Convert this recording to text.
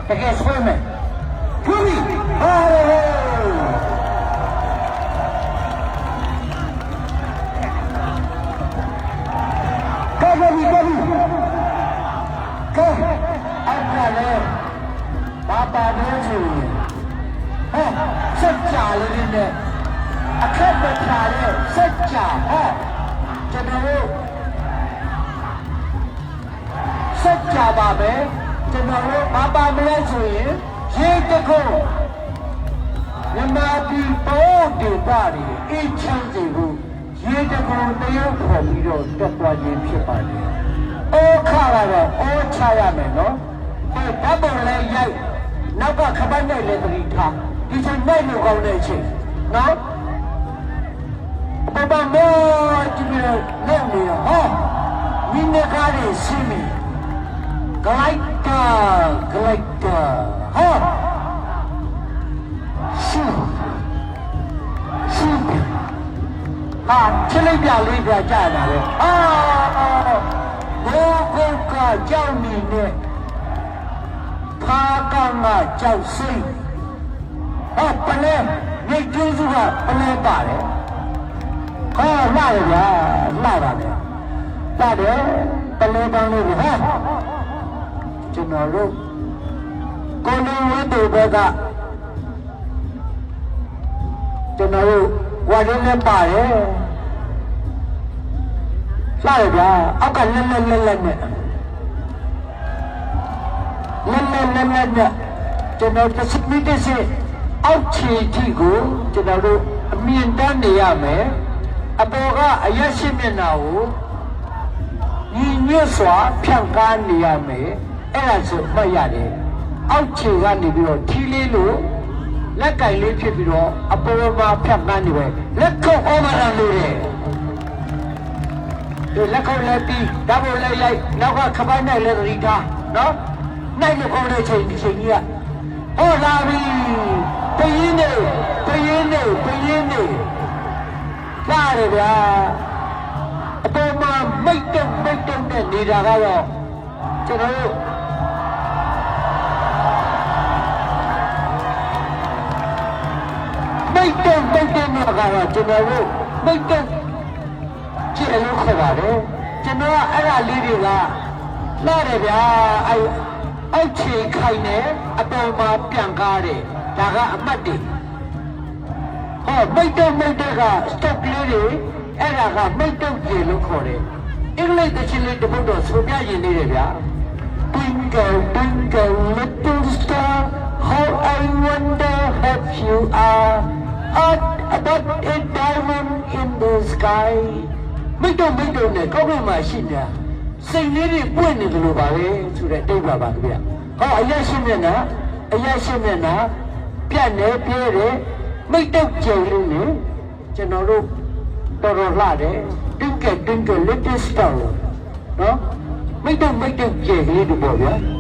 တကယ်ဆွဲမယ်ထူးပြီဟာကောင်းပြီကောင်းပြီကဲအဲ့ဒါလေဘာပါလဲဆိုရင်ဟဲ့စက်ကြလေးနဲ့အခက်မထားတဲ့စက်ကြဟဲ့ကျွန်တော်တို့စက်ကြပါပဲကျွန်တော်တို့ဘာပါမလဲဆိုရင်ရေတကုတ်မြန်မာပြည်ပေါ်ဒေသတွေအချင်းချင်းကိုရေတကုတ်တရုတ်ခေါ်ပြီးတော့တက်သွားခြင်းဖြစ်ပါတယ်။အိုးခါတော့အိုးချရမယ်နော်။ဒီဓာတ်ပုံလေးရိုက်နောက်ကခပတ်နဲ့လည်းသတိထားဒီချိန်မဲ့လို့ကောင်းတဲ့အချိန်နော်။ဘာမောဒီလိုနဲ့နေဟောမိနစ်ကားလေးစီးမီဂလိုက်တာဟောရှူဟာချလိုက်ပြလေးပြကြတာပဲအာဘိုးကုတ်ကကြောက်နေနဲ့ဖာကောင်ကကြောက်စိတ်ဟောပလဲနေကျိုးစုကပလဲပါတယ်ဟောလာရဗျာလာပါလေတာတယ်ပလဲကောင်းလို့ဟောကျွန်တော်တို့ကိုလိုဝတ်တို့ဘက်ကကျွန်တော်တို့ဝါရင်းနဲ့ပါတယ်လာရဗျာအောက်ကလက်နဲ့ကျွန်တော်တစ်စမီတစ်စအောက်ခြေထိကိုကျွန်တော်တို့အမြင့်တန်းနေရမယ်အပေါ်ကအရက်ရှိမျက်နှာကိုညီညွတ်စွာဖြန့်ကားနေရမယ်အဲ့ဒါဆိုမှတ်ရတယ်အောက်ခြေကနေပြီးတော့ထီးလေးလို့လက်ကင်လေးဖြစ်ပြီးတော့အပေါ်မှာဖြတ်ပန်းနေပဲလက်ခုပ်ဩမရလို့တဲ့ဒီလက်ခုပ်လည်းပြီးဓာတ်ပုံလည်းရိုက်နောက်ကခပိုင်းနဲ့လည်းသတိထားနော်နိုင်လို့ကောင်းတဲ့ချိန်ဒီချိန်ကြီးကဟောလာပြီပယင်းနေလာရဗျာအပေါ်မှာမိတ်တုံနဲ့နေတာကတော့ကျွန်တော်တို့မိတ်တုံနဲ့ကတော့ကျွန်တော်တို့မိတ်တုံကြည့်လို့ခေါ်ပါတယ်ကျွန်တော်ကအဲ့ဒါလေးတွေကလာတယ်ဗျာအောက်ခြေခိုင်နေအပေါ်မှာပြန်ကားတယ်ဒါကအမှတ်တွေဟောမိတ်တုံကစတော့လေးတွေအဲ့ဒါကမိတ်တုံကြည့်လို့ခေါ်တယ်အင်္ဂလိပ်တချင်းလေးတပုတ်တော့ဆိုပြရင်နေတယ်ဗျာ Twinkle twinkle little star how I wonder if you are about a diamond in the sky မိတ်တုံနဲ့ကောင်းကင်မှာရှိနေတာစိတ်လေးတွေပွင့်နေတယ်လို့ပါပဲဆိုတဲ့တိတ်ပါပါခင်ဗျဟောအရက်ရှိမျက်နှာပြတ်နေပြဲတယ်မိတ်တုံကြုံလို့နေကျွန်တော်တို့တော်လှတယ် Twinkle little star နော်မိတ်တုံကြဲလေးတို့ပေါ့ဗျာ